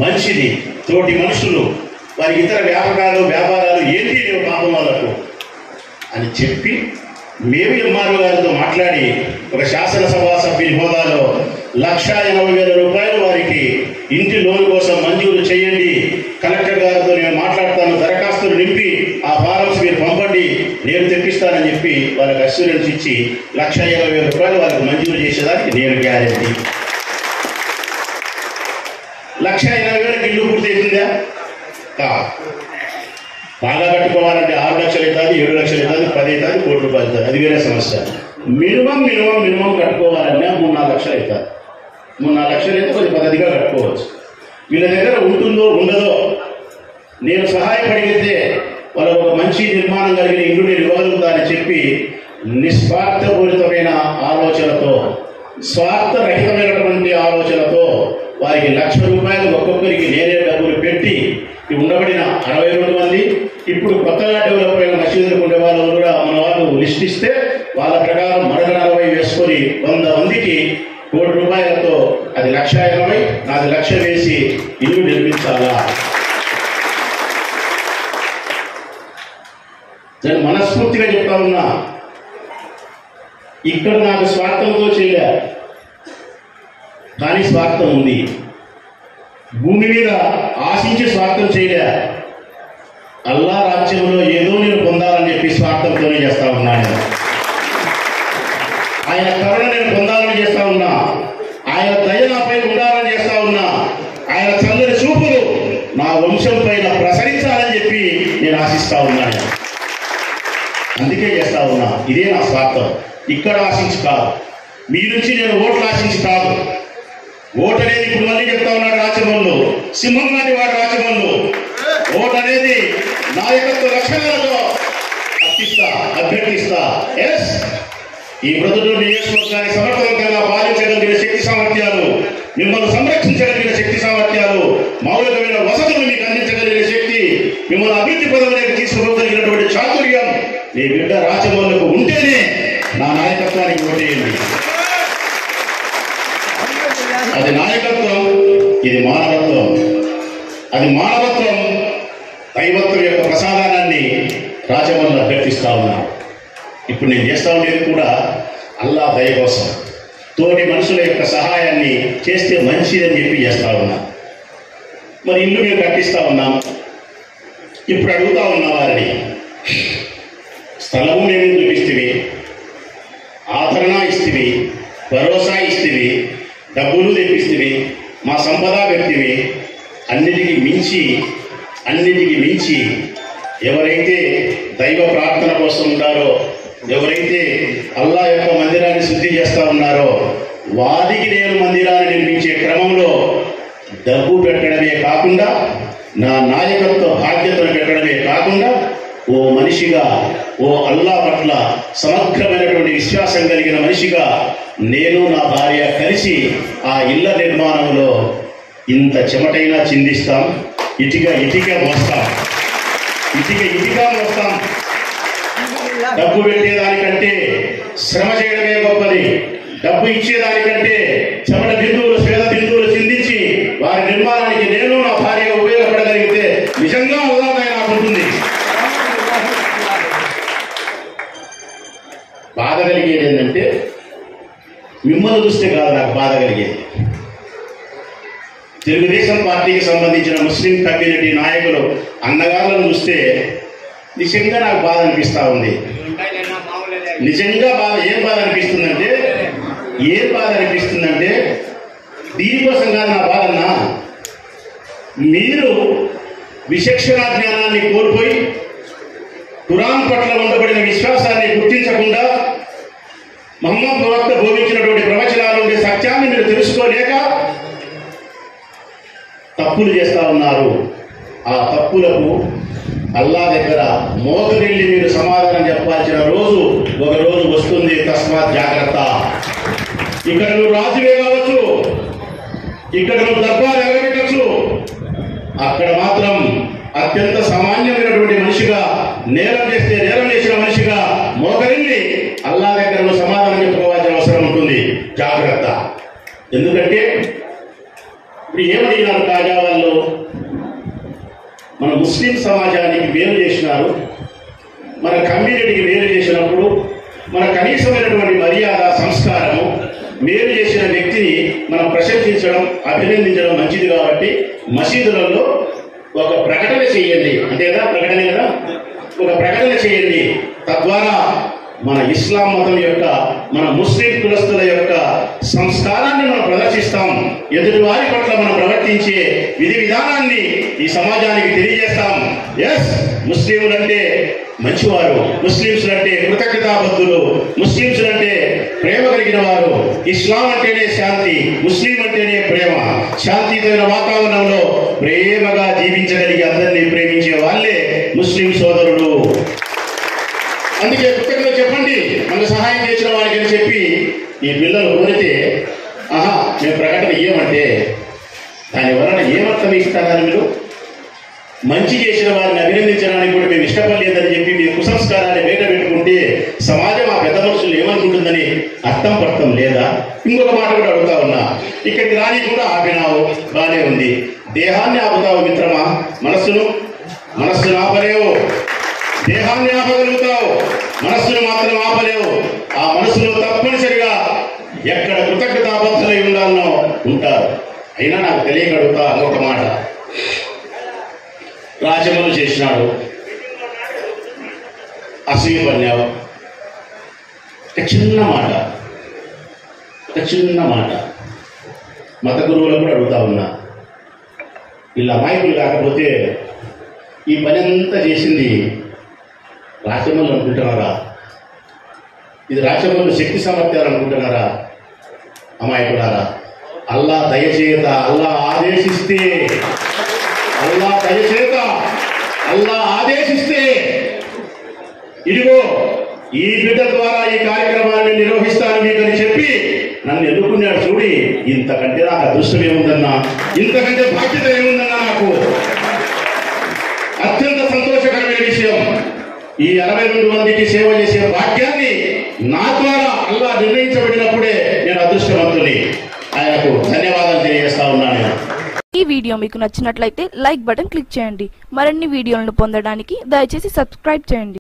మంచిది, తోటి మనుషులు, వారికి ఇతర వ్యాపారాలు ఏంటి లేవు పాపం వాళ్ళకు అని చెప్పి మేము ఎంఆర్ఓ గారితో మాట్లాడి ఒక శాసనసభ సభ్యుని హోదాలో 1,80,000 రూపాయలు వారికి ఇంటి లోను కోసం మంజూరు చేయండి, కలెక్టర్ గారితో నేను మాట్లాడతాను, దరఖాస్తులు నింపి ఆ ఫారమ్స్ మీరు పంపండి, నేను తెప్పిస్తానని చెప్పి వాళ్ళకి అష్యూరెన్స్ ఇచ్చి 1,80,000 రూపాయలు వాళ్ళకి మంజూరు చేసేదానికి నేను గ్యారెంటీ. 1,80,000 ఇల్లు పూర్తి అవుతుందా? బాగా కట్టుకోవాలంటే 6 లక్షలు అవుతుంది, 7 లక్షలు అవుతుంది, 10 అవుతుంది, కోటి రూపాయలు అవుతుంది, అది వేరే సమస్య. మినిమం కట్టుకోవాలంటే 3-4 లక్షలు అవుతుంది. 3-4 లక్షలు అయితే కొంచెం పద్ధతిగా కట్టుకోవచ్చు. వీళ్ళ దగ్గర ఉంటుందో ఉండదో నేను సహాయపడితే వాళ్ళకు ఒక మంచి నిర్మాణం కలిగిన ఇల్లు నేను ఇవ్వగలుగుతా అని చెప్పి నిస్వార్థపూరితమైన ఆలోచనతో, స్వార్థరహితమైనటువంటి ఆలోచనతో వారికి 1,00,000 రూపాయలు ఒక్కొక్కరికి నేనే డబ్బులు పెట్టి ఉండబడిన 62 మంది, ఇప్పుడు కొత్తగా డెవలప్ అయిన మసీదులకు ఉండే వాళ్ళు కూడా మన వాళ్ళు లిస్ట్ ఇస్తే వాళ్ళ ప్రకారం మరొక 40 వేసుకొని 100 మందికి కోటి రూపాయలతో అది 1,80,000, నాది 1,00,000 వేసి ఇల్లు నిర్మించాలా. నేను మనస్ఫూర్తిగా చెప్తా ఉన్నా, ఇక్కడ నాకు స్వార్థంతో చేయలే, కానీ స్వార్థం ఉంది. భూమి మీద ఆశించి స్వార్థం చేయలే, అల్లా రాజ్యంలో ఏదో నేను పొందాలని చెప్పి స్వార్థంతోనే చేస్తా ఉన్నాను. ఆయన కరుణ నేను పొందాలని చేస్తా ఉన్నా, ఆయన దయ నాపై ఉండాలని చేస్తా ఉన్నా, ఆయన చల్లని చూపులు నా వంశం పైన ప్రసరించాలని చెప్పి నేను ఆశిస్తా ఉన్నాను. అందుకే చేస్తా ఉన్నా. ఇదే నా స్వార్థం. ఇక్కడ ఆశించి కాదు, మీ నుంచి నేను ఓట్లు ఆశించి కాదు. ఓటు అనేది ఇప్పుడు మళ్ళీ చెప్తా ఉన్నాడు రాచమల్లు, సింహం లాంటి వాడు రాచమల్లు. ఓటు అనేది నాయకత్వ లక్షణాలతో అభ్యర్థిస్తా. ఎస్, ఈ ప్రజలు నియోజకవర్గాన్ని సమర్థవంతంగా పాలించగలిగిన శక్తి సామర్థ్యాలు, మిమ్మల్ని సంరక్షించగలిగిన శక్తి సామర్థ్యాలు, మౌలికమైన వసతులు మీకు అందించగలిగిన శక్తి, మిమ్మల్ని అభివృద్ధి పదవిలోకి తీసుకుపోగలిగినటువంటి చాతుర్యం మీ బిడ్డ రాచమల్లుకు ఉంటేనే నా నాయకత్వానికి ఓటేయండి. అది నాయకత్వం, ఇది మానవత్వం. అది మానవత్వం, దైవత్వం యొక్క ప్రసాదాన్ని రాజమల్లు అభ్యర్థిస్తా ఉన్నాను. ఇప్పుడు నేను చేస్తా ఉండేది కూడా అల్లా దయ కోసం, తోటి మనుషుల యొక్క సహాయాన్ని చేస్తే మంచిదని చెప్పి చేస్తా ఉన్నా. మరి ఇల్లు మేము కట్టిస్తా ఉన్నాం. ఇప్పుడు అడుగుతా ఉన్న వారిని, స్థలము మేము చూపిస్తేవి, ఆదరణ ఇస్తేవి, భరోసా ఇస్తేవి, డబ్బులు తెప్పిస్తేవి, మా సంపద వ్యక్తివి, అన్నిటికీ మించి ఎవరైతే దైవ ప్రార్థన కోసం ఉంటారో, ఎవరైతే అల్లా యొక్క మందిరాన్ని శుద్ధి చేస్తూ ఉన్నారో వారికి నేను మందిరాన్ని నిర్మించే క్రమంలో డబ్బు పెట్టడమే కాకుండా, నా నాయకత్వ బాధ్యతను పెట్టడమే కాకుండా, ఓ మనిషిగా, ఓ అల్లా పట్ల సమగ్రమైనటువంటి విశ్వాసం కలిగిన మనిషిగా నేను నా భార్య కలిసి ఆ ఇళ్ల నిర్మాణంలో ఇంత చెమటైనా చిందిస్తాం, ఇటుక మోస్తాం. డబ్బు పెట్టేదానికంటే శ్రమ చేయడమే గొప్పది. డబ్బు ఇచ్చేదానికంటే చెమట బిందువులు, స్వేద బిందువులు చిందించి వారి నిర్మాణానికి నేను నా భార్యగా ఉపయోగపడగలిగితే నిజంగా ఉదాహరణ నాకుంటుంది. బాధ కలిగేది ఏంటంటే, మిమ్మల్ని చూస్తే కాదు నాకు బాధ కలిగేది, తెలుగుదేశం పార్టీకి సంబంధించిన ముస్లిం కమ్యూనిటీ నాయకులు అన్నగారులను చూస్తే నిజంగా నాకు బాధ అనిపిస్తూ ఉంది. నిజంగా ఏం బాధ అనిపిస్తుందంటే దీనికోసం కాదు నా బాధన్నా, మీరు విచక్షణా జ్ఞానాన్ని కోల్పోయి ఖురాన్ పట్ల ఉండబడిన విశ్వాసాన్ని గుర్తించకుండా, మహమ్మద్ ప్రవక్త బోధించినటువంటి ప్రవచనాల నుండి సత్యాన్ని మీరు తెలుసుకోలేక తప్పులు చేస్తా ఉన్నారు. ఆ తప్పులకు అల్లా దగ్గర మోకరిల్లి మీరు సమాధానం చెప్పాల్సిన రోజు ఒక రోజు వస్తుంది. తస్మాత్ జాగ్రత్త. ఇక్కడ నువ్వు రాజువే కావచ్చు, ఇక్కడ నువ్వు దర్బారు ఎగబెట్టచ్చు, అక్కడ మాత్రం అత్యంత సామాన్యమైనటువంటి మనిషిగా, నేరం చేస్తే నేరం చేసిన మనిషిగా మోకరిల్లి అల్లా దగ్గర నువ్వు సమాధానం చెప్పుకోవాల్సిన అవసరం ఉంటుంది. జాగ్రత్త. ఎందుకంటే ఇప్పుడు ఏమడిగినారు కాజా వాళ్ళు, ముస్లిం సమాజానికి మేలు చేసినారు, మన కమ్యూనిటీకి మేలు చేసినప్పుడు మన కనీసమైనటువంటి మర్యాద సంస్కారము మేలు చేసిన వ్యక్తిని మనం ప్రశంసించడం అభినందించడం మంచిది. కాబట్టి మసీదులలో ఒక ప్రకటన చేయండి, అంతే కదా, ప్రకటన కదా, ఒక ప్రకటన చేయండి. తద్వారా మన ఇస్లాం మతం యొక్క, మన ముస్లిం కులస్తుల యొక్క సంస్కారాన్ని మనం ప్రదర్శిస్తాం. ఎదుటి వారి పట్ల మనం ప్రవర్తించే విధి విధానాన్ని ఈ సమాజానికి తెలియజేస్తాం. ఎస్, ముస్లింలంటే మంచివారు, ముస్లింస్ అంటే కృతజ్ఞతాబద్ధులు, ముస్లింస్ అంటే ప్రేమ కలిగిన వారు. ఇస్లాం అంటేనే శాంతి, ముస్లిం అంటేనే ప్రేమ. శాంతియుతమైన వాతావరణంలో ప్రేమగా జీవించగలిగి అందరినీ ప్రేమించే వాళ్ళే ముస్లిం సోదరులు. అందుకే కృతజ్ఞత చెప్పండి మనకు సహాయం చేసిన వారికి అని చెప్పి ఈ పిల్లలు కోరితే, మేము ప్రకటన ఇయ్యమంటే దాని వలన ఏమర్థం ఇస్తారని మీరు మంచి చేసిన వారిని అభినందించడానికి కూడా మేము ఇష్టపడలేదని చెప్పి మీరు కుసంస్కారాన్ని బయట పెట్టుకుంటే సమాజం ఆ పెద్ద మనుషులు ఏమనుకుంటుందని అర్థం పడటం లేదా? ఇంకొక మాట కూడా అడుగుతా ఉన్నా, ఇక్కడికి రాని కూడా ఆపినావు, బానే ఉంది. దేహాన్ని ఆపుతావు మిత్రమా, మనస్సును ఆపలేవు. దేహాన్ని ఆపగలుగుతావు, మనస్సును మాత్రం ఆపలేవు. ఆ మనసులో తప్పనిసరిగా ఎక్కడ కృతజ్ఞతాబద్ధులై ఉండాలనో ఉంటారు. అయినా నాకు తెలియక అడుగుతా ఒక మాట. రాజములు చేసినాడు, అసూయ పడినావు. ఒక చిన్న మాట మత గురువులకు కూడా అడుగుతా ఉన్నా. ఇలా అమాయకులు కాకపోతే ఈ పని అంతా చేసింది రాచమల్లు అనుకుంటున్నారా? ఇది రాచమల్లు శక్తి సామర్థ్యాలు అనుకుంటున్నారా? అమాయకులారా, అల్లా దయచేత, అల్లా ఆదేశిస్తే ఇదిగో ఈ బిడ్డ ద్వారా ఈ కార్యక్రమాన్ని నిర్వహిస్తాను మీకని చెప్పి నన్ను ఎన్నుకున్నాడు. చూడి, ఇంతకంటే నాకు అదృష్టం ఏముందన్నా, ఇంతకంటే బాధ్యత ఏముందన్నా నాకు. అత్యంత సంతోషకరమైన విషయం, ఈ 62 మందికి సేవ చేసే భాగ్యాన్ని నా ద్వారా అల్లా నిర్ణయించబడినప్పుడే నేను అదృష్టవంతుని. ఆయనకు ధన్యవాదాలు తెలియజేస్తా ఉన్నాను. ఈ వీడియో మీకు నచ్చినట్లయితే లైక్ బటన్ క్లిక్ చేయండి. మరిన్ని వీడియోలను పొందడానికి దయచేసి సబ్స్క్రైబ్ చేయండి.